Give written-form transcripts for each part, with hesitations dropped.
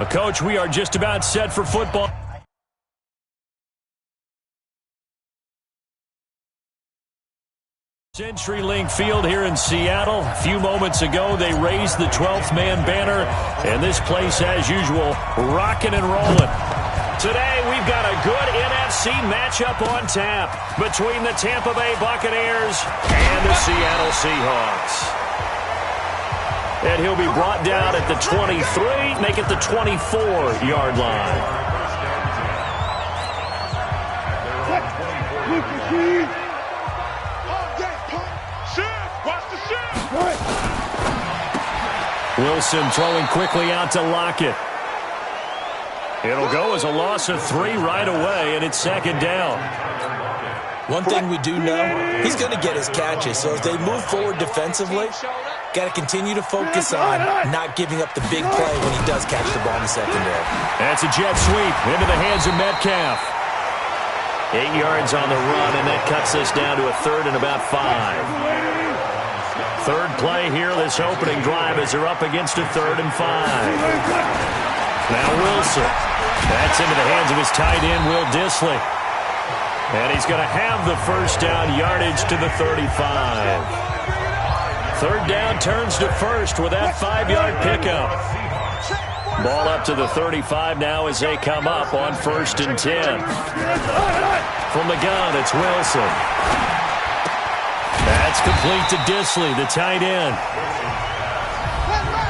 Coach, we are just about set for football. CenturyLink Field here in Seattle. A few moments ago, they raised the 12th man banner, and this place, as usual, rocking and rolling. Today, we've got a good NFC matchup on tap between the Tampa Bay Buccaneers and the Seattle Seahawks. And he'll be brought down at the 23, make it the 24-yard line. Wilson throwing quickly out to Lockett. It'll go as a loss of 3 right away, and it's second down. One thing we do know, he's going to get his catches. So as they move forward defensively, got to continue to focus on not giving up the big play when he does catch the ball in the secondary. That's a jet sweep into the hands of Metcalf. 8 yards on the run, and that cuts us down to a third and about 5. Third play here, this opening drive, as they're up against a 3rd and 5. Now Wilson. That's into the hands of his tight end, Will Dissly. And he's going to have the first down, yardage to the 35. Third down turns to first with that 5-yard pickup. Ball up to the 35 now as they come up on 1st and 10. From the gun, it's Wilson. That's complete to Dissly, the tight end.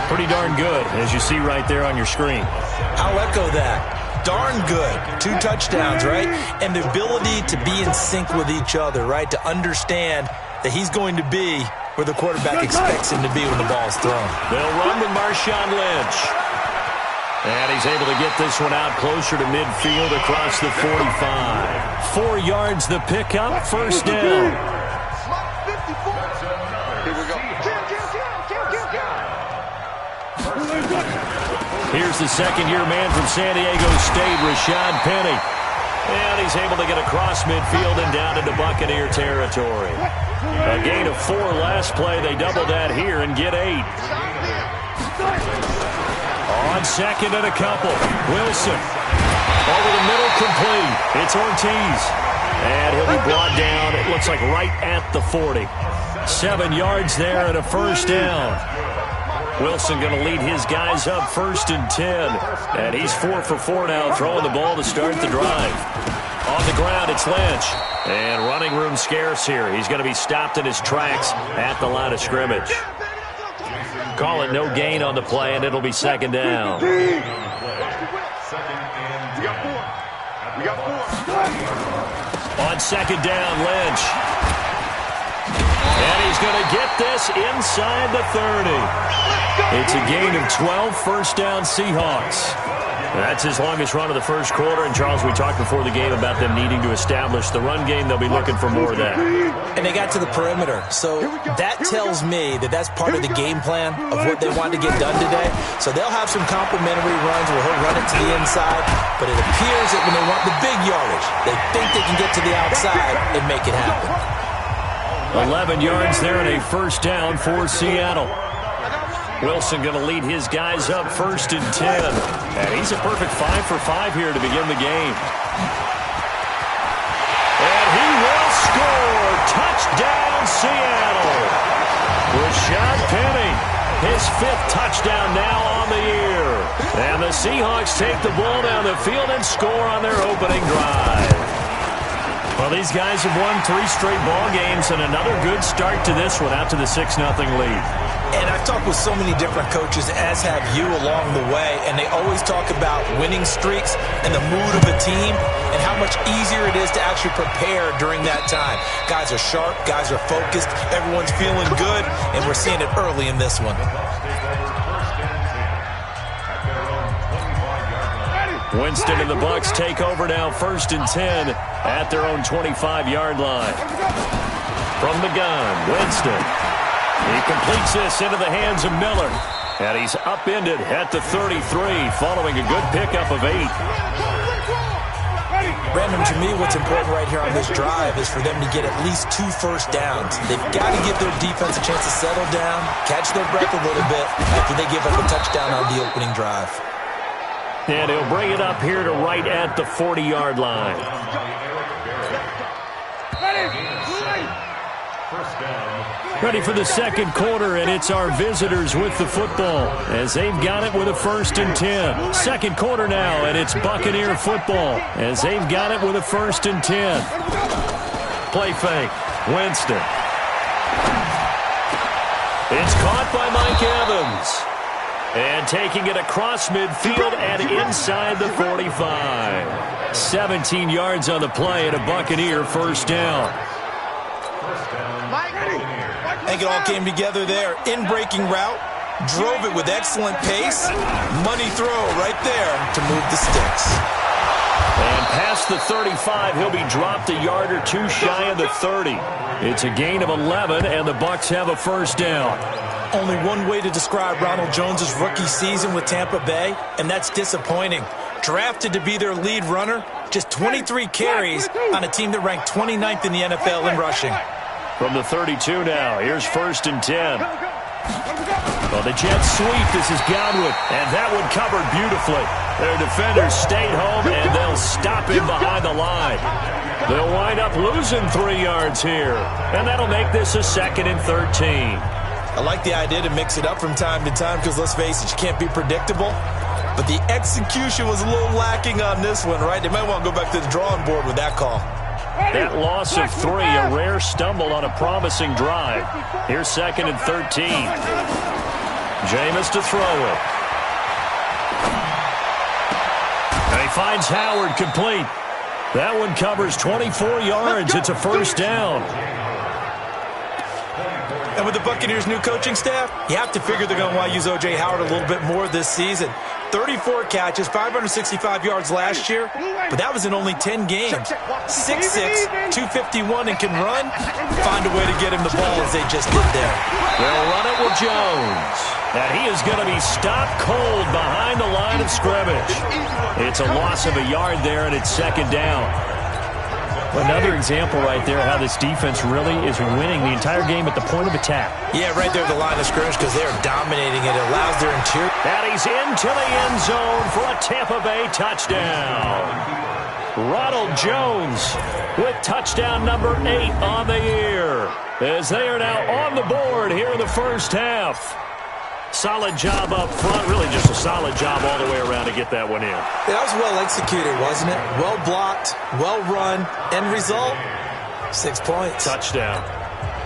Pretty darn good, as you see right there on your screen. I'll echo that. Darn good. 2 touchdowns, right? And the ability to be in sync with each other, right? To understand that he's going to be where the quarterback expects him to be when the ball's thrown. They'll run with Marshawn Lynch. And he's able to get this one out closer to midfield across the 45. 4 yards the pickup, first down. Here we go. Here's the second-year man from San Diego State, Rashad Penny. And he's able to get across midfield and down into Buccaneer territory. A gain of 4 last play. They double that here and get 8. On second and a couple. Wilson. Over the middle, complete. It's Ortiz. And he'll be brought down, it looks like right at the 40. 7 yards there and a first down. Wilson going to lead his guys up 1st and 10. And he's 4 for 4 now, throwing the ball to start the drive. On the ground, it's Lynch. And running room scarce here. He's going to be stopped in his tracks at the line of scrimmage. Call it no gain on the play, and it'll be second down. We got 4. On second down, Lynch. And he's going to get this inside the 30. It's a gain of 12, first down Seahawks. That's his longest run of the first quarter. And, Charles, we talked before the game about them needing to establish the run game. They'll be looking for more of that. And they got to the perimeter. So that tells me that that's part of the game plan of what they want to get done today. So they'll have some complimentary runs where he'll run it to the inside. But it appears that when they want the big yardage, they think they can get to the outside and make it happen. 11 yards there and a first down for Seattle. Wilson going to lead his guys up 1st and 10. And he's a perfect 5 for 5 here to begin the game. And he will score. Touchdown, Seattle. Rashad Penny, his 5th touchdown now on the year. And the Seahawks take the ball down the field and score on their opening drive. Well, these guys have won 3 straight ball games, and another good start to this one out to the 6-0 lead. And I've talked with so many different coaches, as have you along the way, and they always talk about winning streaks and the mood of a team and how much easier it is to actually prepare during that time. Guys are sharp, guys are focused, everyone's feeling good, and we're seeing it early in this one. Winston and the Bucs take over now 1st and 10 at their own 25-yard line. From the gun, Winston. He completes this into the hands of Miller. And he's upended at the 33 following a good pickup of 8. Brandon, to me, what's important right here on this drive is for them to get at least 2 first downs. They've got to give their defense a chance to settle down, catch their breath a little bit after they give up a touchdown on the opening drive. And he'll bring it up here to right at the 40-yard line. Ready for the second quarter, and it's our visitors with the football as they've got it with a 1st and 10. Second quarter now, and it's Buccaneer football as they've got it with a 1st and 10. Play fake. Winston. It's caught by Mike Evans. And taking it across midfield and inside the 45. 17 yards on the play and a Buccaneer 1st down. I think it all came together there. In-breaking route. Drove it with excellent pace. Money throw right there to move the sticks. And past the 35, he'll be dropped a yard or two shy of the 30. It's a gain of 11, and the Bucs have a 1st down. Only one way to describe Ronald Jones' rookie season with Tampa Bay, and that's disappointing. Drafted to be their lead runner, just 23 carries on a team that ranked 29th in the NFL in rushing. From the 32 now, here's 1st and 10. Well, the jet sweep, this is Godwin, and that one covered beautifully. Their defenders stayed home, and they'll stop him behind the line. They'll wind up losing 3 yards here, and that'll make this a 2nd and 13. I like the idea to mix it up from time to time because, let's face it, you can't be predictable. But the execution was a little lacking on this one, right? They might want to go back to the drawing board with that call. That loss of 3, a rare stumble on a promising drive. Here's 2nd and 13. Jameis to throw it. And he finds Howard complete. That one covers 24 yards. It's a 1st down. And with the Buccaneers' new coaching staff, you have to figure they're going to want to use O.J. Howard a little bit more this season. 34 catches, 565 yards last year, but that was in only 10 games. 6'6", 251, and can run. Find a way to get him the ball as they just did there. They'll run it with Jones. And he is going to be stopped cold behind the line of scrimmage. It's a loss of a yard there, and it's 2nd down. Another example right there how this defense really is winning the entire game at the point of attack. Yeah, right there at the line of scrimmage because they are dominating it. It allows their interior. And he's into the end zone for a Tampa Bay touchdown. Ronald Jones with touchdown number 8 on the year as they are now on the board here in the 1st half. Solid job up front, really just a solid job all the way around to get that one in. That was well executed, wasn't it? Well blocked, well run, end result, 6 points. Touchdown.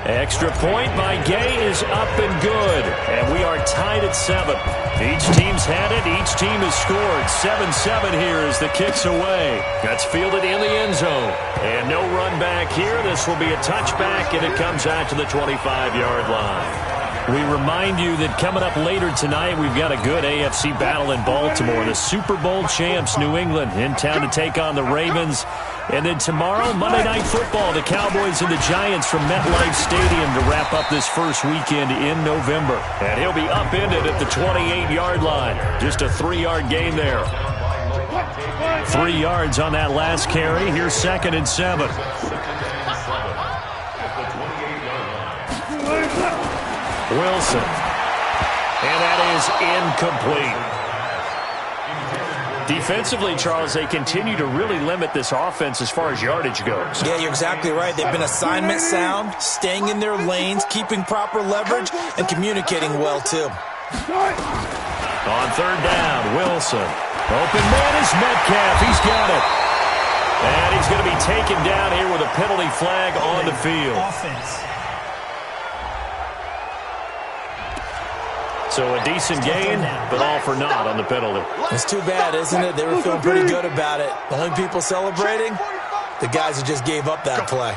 Extra point by Gay is up and good, and we are tied at 7. Each team's had it, each team has scored. 7-7 here as the kick's away. That's fielded in the end zone. And no run back here. This will be a touchback, and it comes out to the 25-yard line. We remind you that coming up later tonight, we've got a good AFC battle in Baltimore. The Super Bowl champs, New England, in town to take on the Ravens. And then tomorrow, Monday Night Football, the Cowboys and the Giants from MetLife Stadium to wrap up this first weekend in November. And he'll be upended at the 28-yard line. Just a 3-yard gain there. 3 yards on that last carry. Here's 2nd and 7. Wilson. And that is incomplete. Defensively, Charles, they continue to really limit this offense as far as yardage goes. Yeah, you're exactly right. They've been assignment sound, staying in their lanes, keeping proper leverage, and communicating well, too. On 3rd down, Wilson. Open man is Metcalf. He's got it. And he's going to be taken down here with a penalty flag on the field. So a decent gain, but all for naught on the penalty. It's too bad, isn't it? They were feeling pretty good about it. The only people celebrating, the guys who just gave up that play.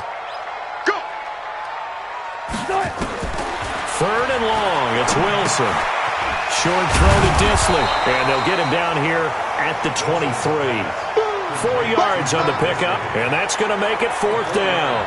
3rd and long, it's Wilson. Short throw to Disley, and they'll get him down here at the 23. 4 yards on the pickup, and that's going to make it 4th down.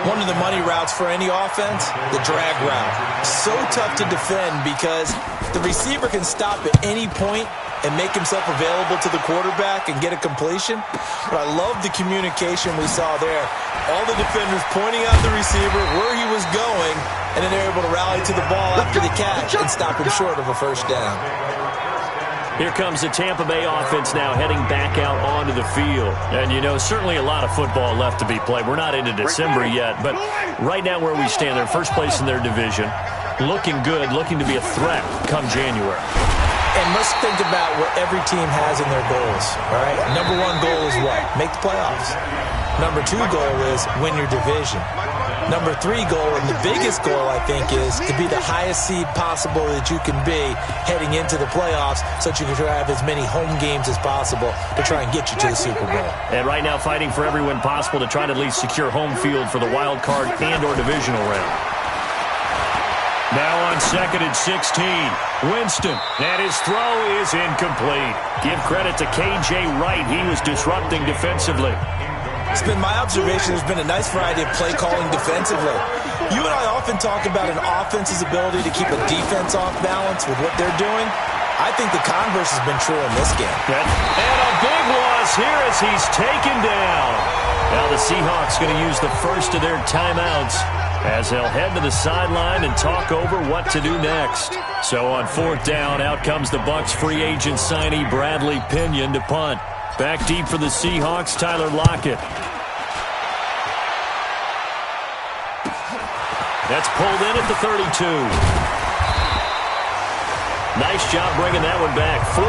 One of the money routes for any offense, the drag route. So tough to defend because the receiver can stop at any point and make himself available to the quarterback and get a completion. But I love the communication we saw there. All the defenders pointing out the receiver, where he was going, and then they're able to rally to the ball after the catch and stop him short of a 1st down. Here comes the Tampa Bay offense now heading back out onto the field. And, you know, certainly a lot of football left to be played. We're not into December yet, but right now where we stand, they're first place in their division. Looking good, looking to be a threat come January. And let's think about what every team has in their goals, all right? Number one goal is what? Make the playoffs. Number two goal is win your division. Number three goal, and the biggest goal, I think, is to be the highest seed possible that you can be heading into the playoffs so that you can have as many home games as possible to try and get you to the Super Bowl. And right now fighting for every win possible to try to at least secure home field for the wild card and or divisional round. Now on 2nd and 16, Winston, and his throw is incomplete. Give credit to K.J. Wright. He was disrupting defensively. It's been my observation there's been a nice variety of play calling defensively. You and I often talk about an offense's ability to keep a defense off balance with what they're doing. I think the converse has been true in this game. And a big loss here as he's taken down. Now the Seahawks going to use the first of their timeouts as they'll head to the sideline and talk over what to do next. So on 4th down, out comes the Bucs free agent signee Bradley Pinion to punt. Back deep for the Seahawks, Tyler Lockett. That's pulled in at the 32. Nice job bringing that one back. 14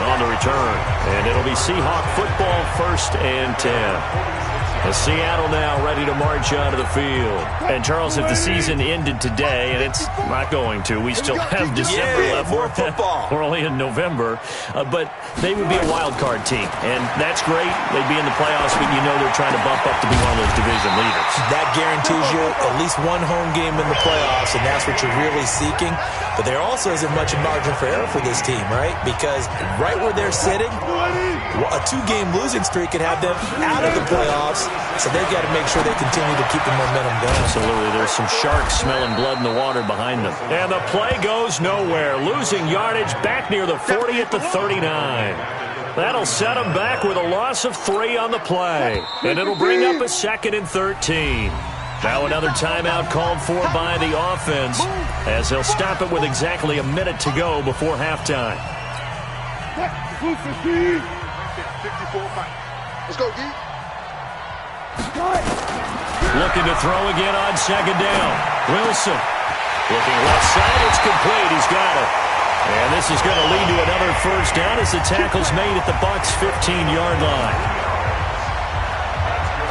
on the return. And it'll be Seahawk football 1st and 10. As Seattle now ready to march onto the field. And, Charles, if the season ended today, and it's not going to, we still have December left. More football. We're only in November. But they would be a wild card team. And that's great. They'd be in the playoffs, but you know they're trying to bump up to be one of those division leaders. That guarantees you at least one home game in the playoffs, and that's what you're really seeking. But there also isn't much margin for error for this team, right? Because right where they're sitting, a 2-game losing streak could have them out of the playoffs. So they've got to make sure they continue to keep the momentum going. Absolutely. There's some sharks smelling blood in the water behind them. And the play goes nowhere. Losing yardage back near the 40 at the 39. That'll set them back with a loss of 3 on the play. And it'll bring up a 2nd and 13. Now another timeout called for by the offense as they'll stop it with exactly a minute to go before halftime. Let's go, D. Looking to throw again on 2nd down. Wilson. Looking left side. It's complete. He's got it. And this is going to lead to another 1st down as the tackle's made at the Bucs' 15-yard line.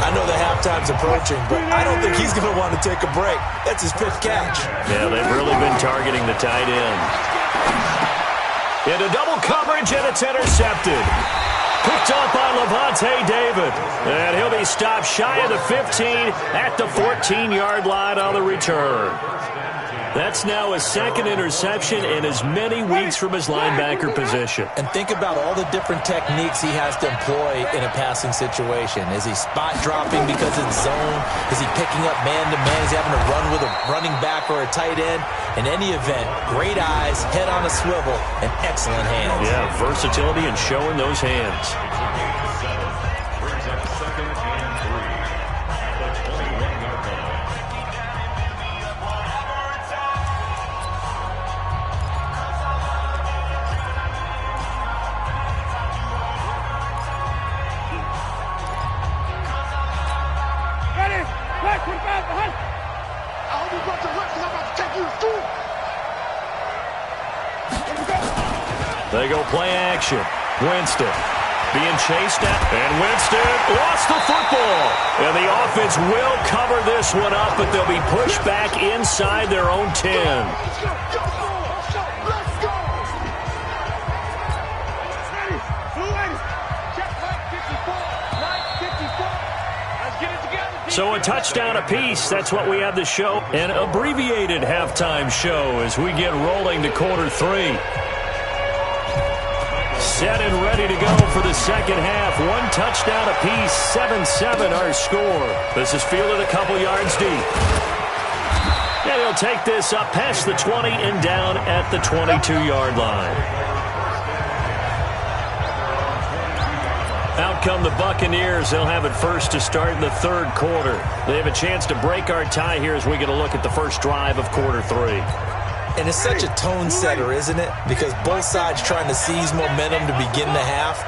I know the halftime's approaching, but I don't think he's going to want to take a break. That's his 5th catch. Yeah, they've really been targeting the tight end. Into double coverage, and it's intercepted. Picked up by Levante David. And he'll be stopped shy of the 15 at the 14-yard line on the return. That's now his 2nd interception in as many weeks from his linebacker position. And think about all the different techniques he has to employ in a passing situation. Is he spot dropping because it's zone? Is he picking up man-to-man? Is he having to run with a running back or a tight end? In any event, great eyes, head on a swivel, and excellent hands. Yeah, versatility and showing those hands. They go play action. Winston being chased at, and Winston lost the football. And the offense will cover this one up, but they'll be pushed back inside their own 10. So a touchdown apiece. That's what we have to show. An abbreviated halftime show as we get rolling to quarter 3. Set and ready to go for the 2nd half. 1 touchdown apiece, 7-7 our score. This is fielded a couple yards deep. And he'll take this up past the 20 and down at the 22-yard line. Out come the Buccaneers. They'll have it first to start in the 3rd quarter. They have a chance to break our tie here as we get a look at the first drive of quarter 3. And it's such a tone setter, isn't it? Because both sides trying to seize momentum to begin the half.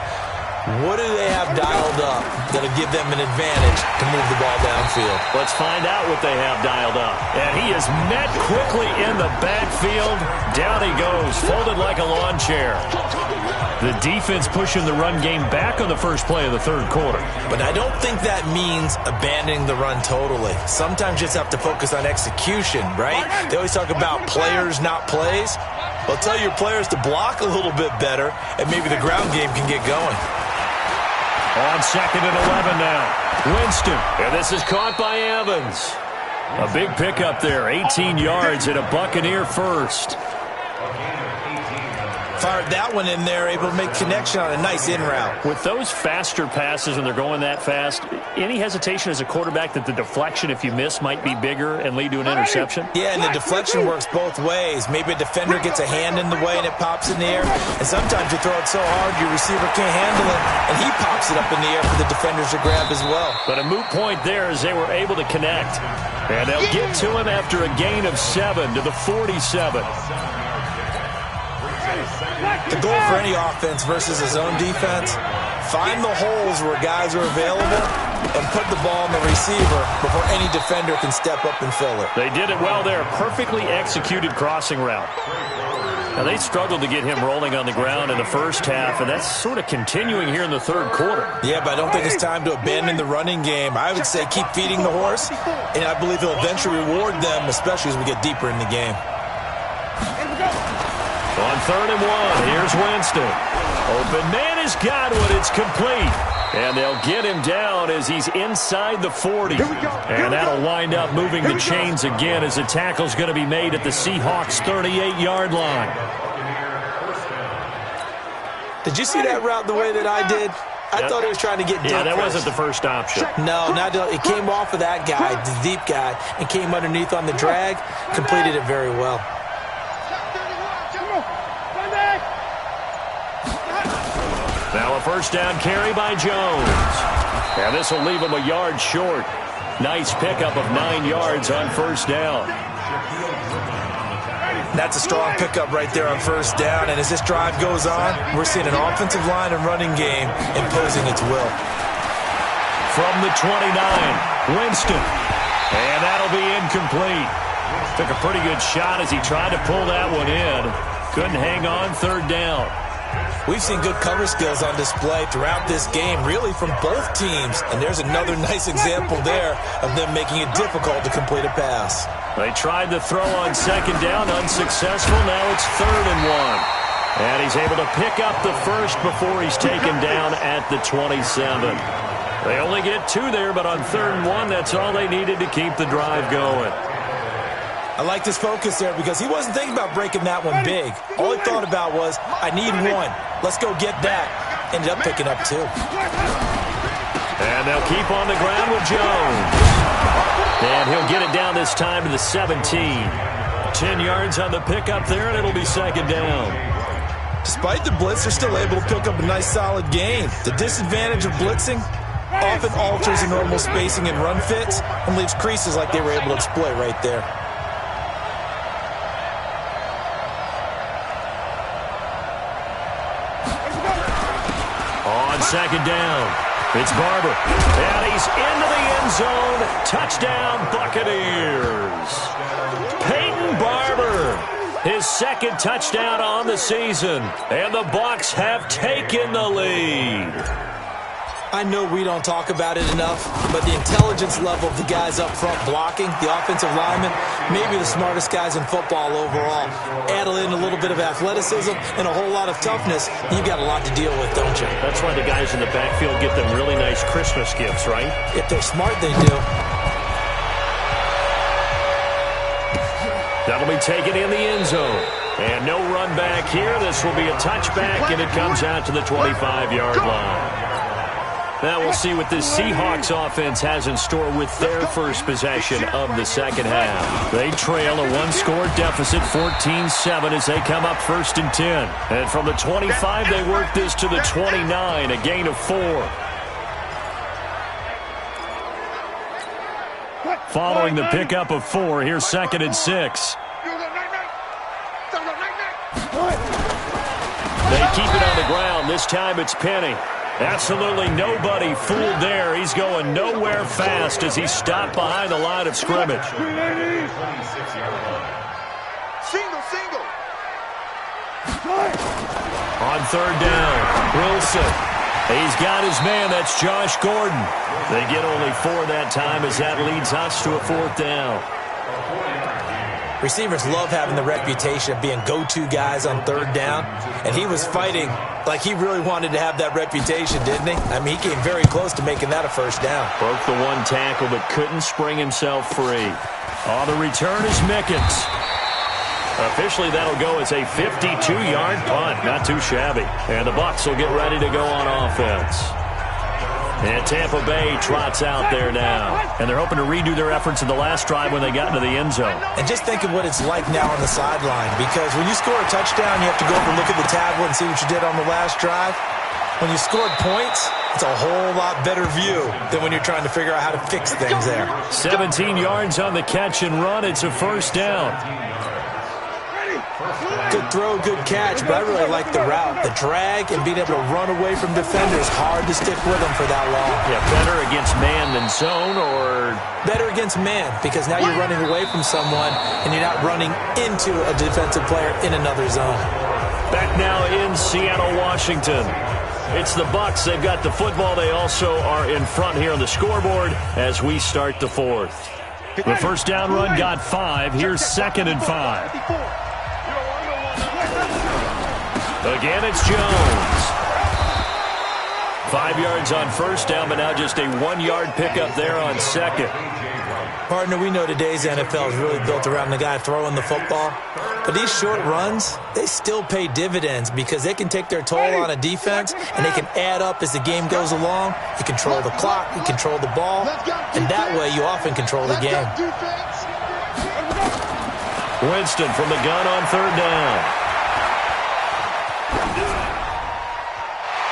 What do they have dialed up that'll give them an advantage to move the ball downfield? Let's find out what they have dialed up. And he is met quickly in the backfield. Down he goes, folded like a lawn chair. The defense pushing the run game back on the first play of the third quarter. But I don't think that means abandoning the run totally. Sometimes you just have to focus on execution, right? They always talk about players, not plays. Well, tell your players to block a little bit better, and maybe the ground game can get going. On 2nd and 11 now. Winston. And this is caught by Evans. A big pickup there. 18 yards and a Buccaneer first. Fired that one in there, able to make connection on a nice in route. With those faster passes and they're going that fast, any hesitation as a quarterback that the deflection, if you miss, might be bigger and lead to an interception? Yeah, and the deflection works both ways. Maybe a defender gets a hand in the way and it pops in the air. And sometimes you throw it so hard your receiver can't handle it, and he pops it up in the air for the defenders to grab as well. But a moot point there as they were able to connect. And they'll get to him after a gain of 7 to the 47. The goal for any offense versus his own defense, find the holes where guys are available and put the ball in the receiver before any defender can step up and fill it. They did it well there. Perfectly executed crossing route. Now, they struggled to get him rolling on the ground in the first half, and that's sort of continuing here in the third quarter. Yeah, but I don't think it's time to abandon the running game. I would say keep feeding the horse, and I believe he'll eventually reward them, especially as we get deeper in the game. On 3rd and 1, here's Winston. Open man has got one. It's complete. And they'll get him down as he's inside the 40. And that'll wind up moving the chains again as the tackle's going to be made at the Seahawks' 38-yard line. Did you see that route the way that I did? I thought he was trying to get deep. Yeah, that wasn't the first option. No, it came off of that guy, the deep guy, and came underneath on the drag. Completed it very well. Now a first down carry by Jones. And this will leave him a yard short. Nice pickup of 9 yards on first down. That's a strong pickup right there on first down. And as this drive goes on, we're seeing an offensive line and running game imposing its will. From the 29, Winston. And that'll be incomplete. Took a pretty good shot as he tried to pull that one in. Couldn't hang on, third down. We've seen good cover skills on display throughout this game, really from both teams. And there's another nice example there of them making it difficult to complete a pass. They tried to throw on second down, unsuccessful. Now it's 3rd and 1. And he's able to pick up the first before he's taken down at the 27. They only get 2 there, but on 3rd and 1, that's all they needed to keep the drive going. I like this focus there because he wasn't thinking about breaking that one big. All he thought about was, I need 1. Let's go get that. Ended up picking up 2. And they'll keep on the ground with Jones. And he'll get it down this time to the 17. 10 yards on the pickup there, and it'll be second down. Despite the blitz, they're still able to pick up a nice solid gain. The disadvantage of blitzing often alters the normal spacing and run fits and leaves creases like they were able to exploit right there. On second down, it's Barber. And he's into the end zone. Touchdown, Buccaneers. Peyton Barber, his second touchdown on the season. And the Bucs have taken the lead. I know we don't talk about it enough, but the intelligence level of the guys up front blocking, the offensive linemen, maybe the smartest guys in football overall. Add in a little bit of athleticism and a whole lot of toughness, you've got a lot to deal with, don't you? That's why the guys in the backfield get them really nice Christmas gifts, right? If they're smart, they do. That'll be taken in the end zone. And no run back here. This will be a touchback, and it comes out to the 25-yard line. Now we'll see what this Seahawks offense has in store with their first possession of the second half. They trail a one-score deficit, 14-7, as they come up 1st and 10. And from the 25, they work this to the 29, a gain of 4. Following the pickup of 4, here's 2nd and 6. keep it on the ground. This time it's Penny. Absolutely nobody fooled there. He's going nowhere fast as he stopped behind the line of scrimmage. Single. On third down, Wilson. He's got his man. That's Josh Gordon. They get only 4 that time as that leads us to a 4th down. Receivers love having the reputation of being go-to guys on third down, and he was fighting like he really wanted to have that reputation, didn't he? I mean, he came very close to making that a first down. Broke the one tackle but couldn't spring himself free. On the return is Mickens. Officially, that'll go as a 52-yard punt. Not too shabby. And the Bucs will get ready to go on offense. And Tampa Bay trots out there now. And they're hoping to redo their efforts in the last drive when they got into the end zone. And just think of what it's like now on the sideline. Because when you score a touchdown, you have to go over and look at the tablet and see what you did on the last drive. When you scored points, it's a whole lot better view than when you're trying to figure out how to fix things there. 17 yards on the catch and run. It's a first down. Good throw, good catch, but I really like the route. The drag and being able to run away from defenders, hard to stick with them for that long. Yeah, better against man than zone, or? Better against man, because now you're running away from someone and you're not running into a defensive player in another zone. Back now in Seattle, Washington. It's the Bucs. They've got the football. They also are in front here on the scoreboard as we start the 4th. The first down run got 5. Here's 2nd and 5. Again, it's Jones. 5 yards on first down, but now just a 1-yard pickup there on second. Partner, we know today's NFL is really built around the guy throwing the football. But these short runs, they still pay dividends because they can take their toll on a defense and they can add up as the game goes along. You control the clock, you control the ball, and that way you often control the game. Winston from the gun on third down.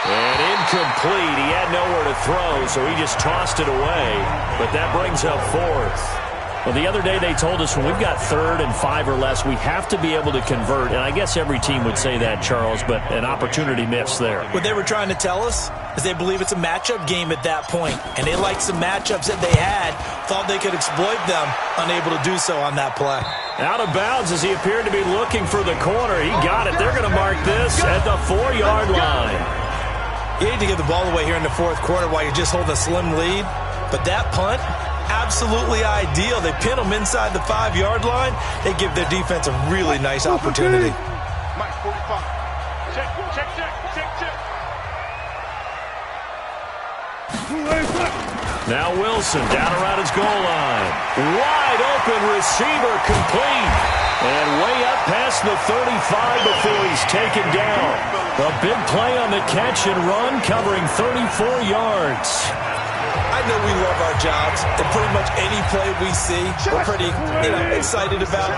And incomplete. He had nowhere to throw, so he just tossed it away. But that brings up 4th. Well, the other day they told us when we've got 3rd and 5 or less, we have to be able to convert. And I guess every team would say that, Charles, but an opportunity missed there. What they were trying to tell us is they believe it's a matchup game at that point. And they liked some matchups that they had, thought they could exploit them, unable to do so on that play. Out of bounds as he appeared to be looking for the corner. He got it. They're going to mark this at the 4-yard line. You need to give the ball away here in the 4th quarter while you're just holding a slim lead. But that punt, absolutely ideal. They pin them inside the 5-yard line. They give their defense a really nice opportunity. Mike, 45. Check. Now Wilson down around his goal line. Wide open receiver complete. And way up past the 35 before he's taken down. A big play on the catch and run covering 34 yards. I know we love our jobs, and pretty much any play we see, we're pretty excited about.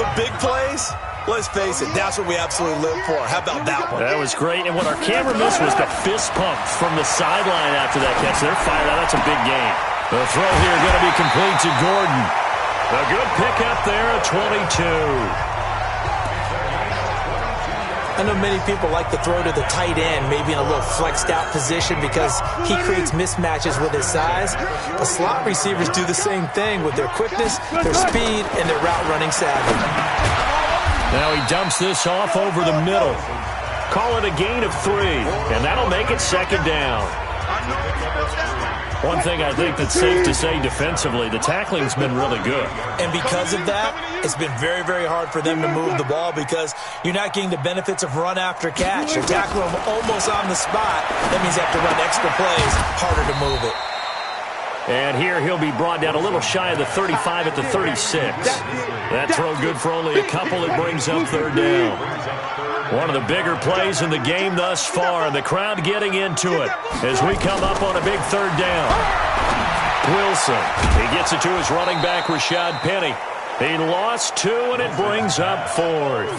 But big plays, let's face it, that's what we absolutely live for. How about that one? That was great. And what our camera missed was the fist pump from the sideline after that catch. They're fired out. That's a big game. The throw here going to be complete to Gordon. A good pickup there at 22. I know many people like to throw to the tight end, maybe in a little flexed out position because he creates mismatches with his size. But slot receivers do the same thing with their quickness, their speed, and their route running savvy. Now he dumps this off over the middle. Call it a gain of 3, and that'll make it 2nd down. One thing I think that's safe to say defensively, the tackling's been really good. And because of that, it's been very, very hard for them to move the ball because you're not getting the benefits of run after catch. You're tackling them almost on the spot. That means you have to run extra plays, harder to move it. And here he'll be brought down a little shy of the 35 at the 36. That throw good for only a couple. It brings up 3rd down. One of the bigger plays in the game thus far, and the crowd getting into it as we come up on a big 3rd down. Wilson, he gets it to his running back, Rashad Penny. He lost 2, and it brings up 4th.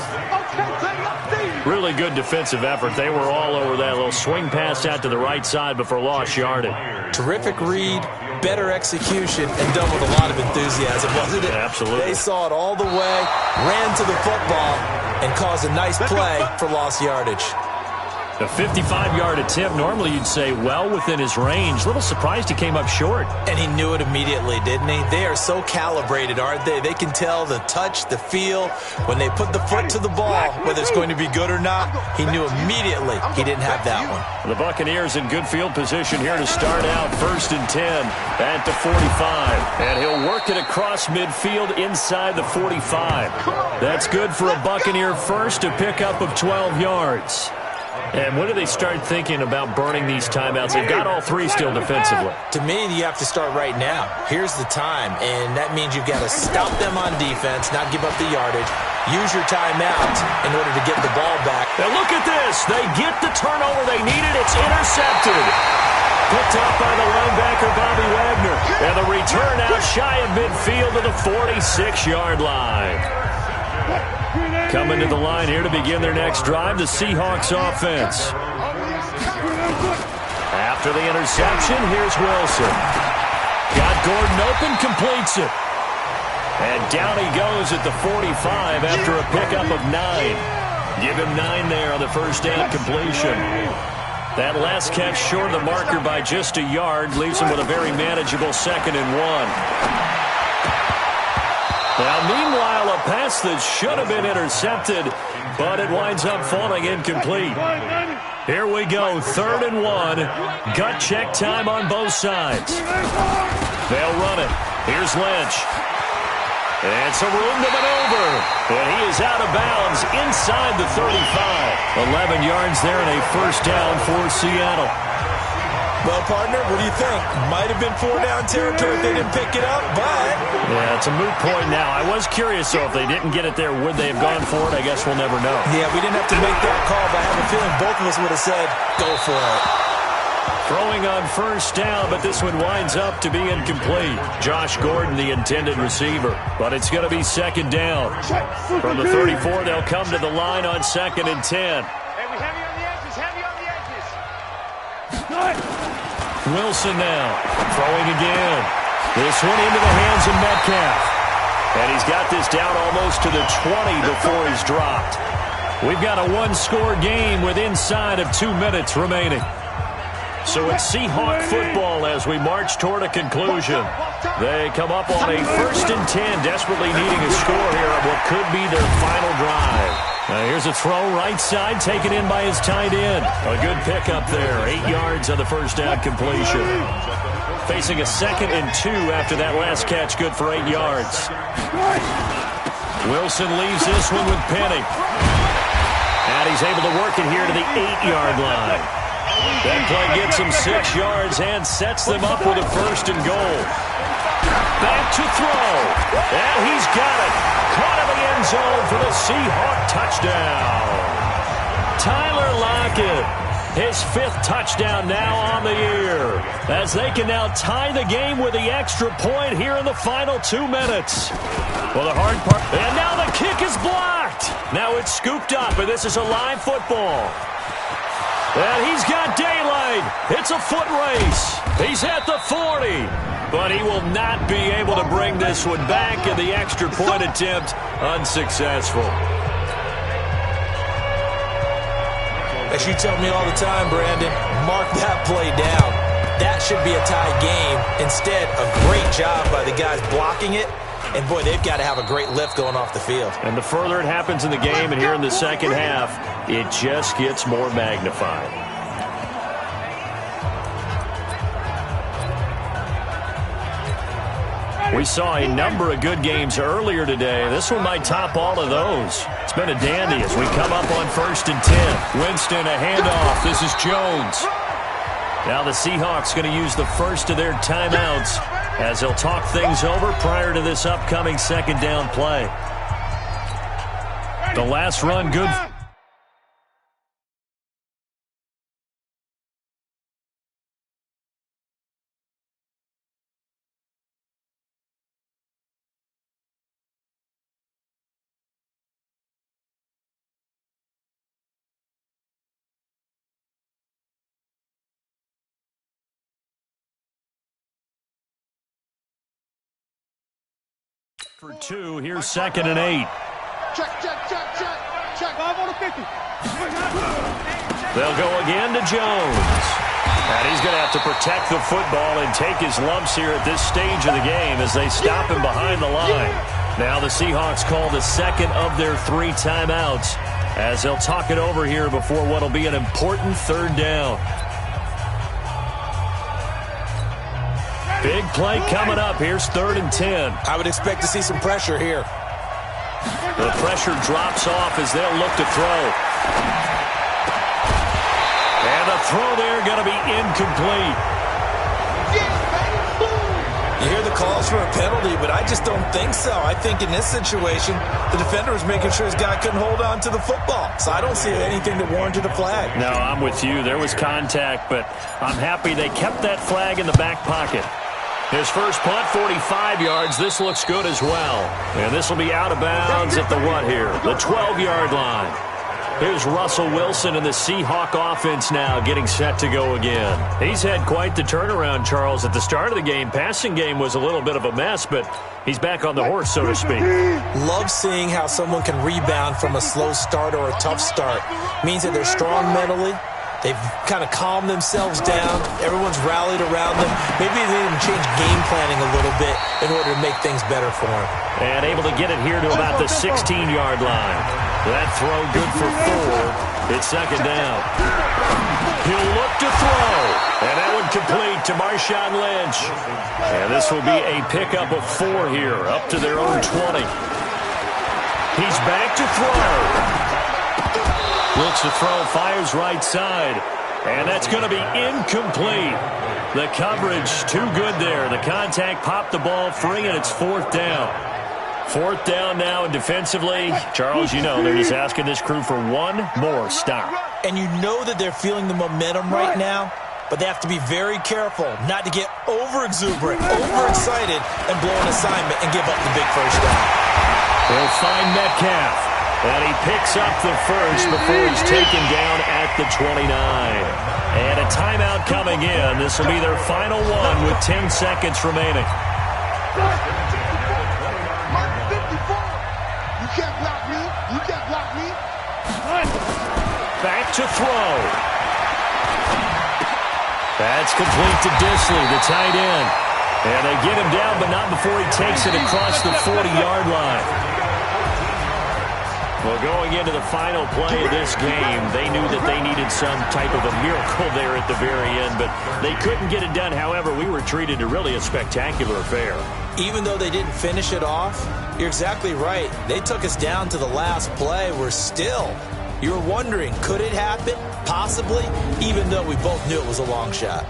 Really good defensive effort. They were all over that little swing pass out to the right side before lost yardage. Terrific read, better execution, and done with a lot of enthusiasm, wasn't it? Absolutely. They saw it all the way, ran to the football, and caused a nice play for lost yardage. The 55-yard attempt, normally you'd say well within his range. A little surprised he came up short. And he knew it immediately, didn't he? They are so calibrated, aren't they? They can tell the touch, the feel. When they put the foot to the ball, whether it's going to be good or not, he knew immediately he didn't have that one. The Buccaneers in good field position here to start out. 1st and 10 at the 45. And he'll work it across midfield inside the 45. That's good for a Buccaneer first, a pickup of 12 yards. And when do they start thinking about burning these timeouts? They've got all three still defensively. To me, you have to start right now. Here's the time, and that means you've got to stop them on defense, not give up the yardage. Use your timeout in order to get the ball back. Now look at this. They get the turnover they needed. It's intercepted. Picked up by the linebacker, Bobby Wagner. And the return out shy of midfield to the 46-yard line. Coming to the line here to begin their next drive, the Seahawks offense. After the interception, here's Wilson. Got Gordon open, completes it. And down he goes at the 45 after a pickup of 9. Give him 9 there on the first down completion. That last catch short of the marker by just a yard leaves him with a very manageable 2nd and 1. Now, meanwhile, a pass that should have been intercepted, but it winds up falling incomplete. Here we go, 3rd and 1. Gut check time on both sides. They'll run it. Here's Lynch. It's a room to maneuver, and he is out of bounds inside the 35. 11 yards there and a first down for Seattle. Well, partner, what do you think? Might have been 4-down territory if they didn't pick it up, but... Yeah, it's a moot point now. I was curious, so if they didn't get it there, would they have gone for it? I guess we'll never know. Yeah, we didn't have to make that call, but I have a feeling both of us would have said, go for it. Throwing on first down, but this one winds up to be incomplete. Josh Gordon, the intended receiver, but it's going to be 2nd down. From the 34, they'll come to the line on 2nd and 10. Wilson now, throwing again. This one into the hands of Metcalf. And he's got this down almost to the 20 before he's dropped. We've got a one-score game with inside of 2 minutes remaining. So it's Seahawk football as we march toward a conclusion. They come up on a 1st and 10, desperately needing a score here on what could be their final drive. Now here's a throw right side, taken in by his tight end. A good pickup there, 8 yards on the first down completion. Facing a 2nd and 2 after that last catch, good for 8 yards. Wilson leaves this one with Penny. And he's able to work it here to the 8-yard line. That play gets him 6 yards and sets them up with a 1st and goal. Back to throw. And he's got it. Caught in the end zone for the Seahawk touchdown. Tyler Lockett, his 5th touchdown now on the year, as they can now tie the game with the extra point here in the final 2 minutes. Well, the hard part, and now the kick is blocked. Now it's scooped up, and this is a live football. And he's got daylight. It's a foot race. He's at the 40. But he will not be able to bring this one back, and the extra point attempt unsuccessful. As you tell me all the time, Brandon, mark that play down. That should be a tie game. Instead, a great job by the guys blocking it. And, boy, they've got to have a great lift going off the field. And the further it happens in the game and here in the second half, it just gets more magnified. We saw a number of good games earlier today. This one might top all of those. It's been a dandy as we come up on 1st and 10. Winston, a handoff. This is Jones. Now the Seahawks going to use the first of their timeouts as they'll talk things over prior to this upcoming 2nd down play. The last run good. For 2, here's 2nd and 8. Check. 5 on the 50. They'll go again to Jones. And he's going to have to protect the football and take his lumps here at this stage of the game as they stop him behind the line. Now the Seahawks call the second of their 3 timeouts as they'll talk it over here before what will be an important third down. Big play coming up. Here's 3rd and 10. I would expect to see some pressure here. The pressure drops off as they'll look to throw. And the throw there going to be incomplete. You hear the calls for a penalty, but I just don't think so. I think in this situation, the defender was making sure his guy couldn't hold on to the football. So I don't see anything that warranted a flag. No, I'm with you. There was contact, but I'm happy they kept that flag in the back pocket. His first punt, 45 yards. This looks good as well. And this will be out of bounds at the what here? The 12-yard line. Here's Russell Wilson and the Seahawk offense now getting set to go again. He's had quite the turnaround, Charles. At the start of the game, passing game was a little bit of a mess, but he's back on the horse, so to speak. Love seeing how someone can rebound from a slow start or a tough start. Means that they're strong mentally. They've kind of calmed themselves down. Everyone's rallied around them. Maybe they didn't change game planning a little bit in order to make things better for them. And able to get it here to about the 16-yard line. That throw good for 4. It's 2nd down. He'll look to throw. And that one complete to Marshawn Lynch. And this will be a pickup of 4 here, up to their own 20. He's back to throw. Looks to throw, fires right side. And that's going to be incomplete. The coverage too good there. The contact popped the ball free, and it's 4th down. 4th down now, and defensively, Charles, you know, they're just asking this crew for one more stop. And you know that they're feeling the momentum right now, but they have to be very careful not to get over-exuberant, overexcited, and blow an assignment and give up the big first down. They'll find Metcalf. And he picks up the first before he's taken down at the 29. And a timeout coming in. This will be their final one with 10 seconds remaining. You can't block me. You can't block me. Back to throw. That's complete to Disley, the tight end. And they get him down, but not before he takes it across the 40-yard line. Well, going into the final play of this game, they knew that they needed some type of a miracle there at the very end, but they couldn't get it done. However, we were treated to really a spectacular affair. Even though they didn't finish it off, you're exactly right. They took us down to the last play. You were wondering, could it happen? Possibly, even though we both knew it was a long shot.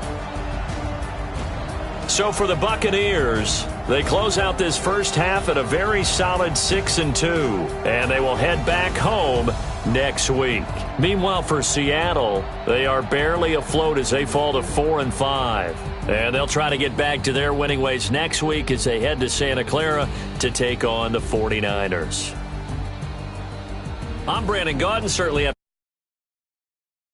So for the Buccaneers, they close out this first half at a very solid 6-2, and they will head back home next week. Meanwhile, for Seattle, they are barely afloat as they fall to 4-5. And they'll try to get back to their winning ways next week as they head to Santa Clara to take on the 49ers. I'm Brandon Gaudin, certainly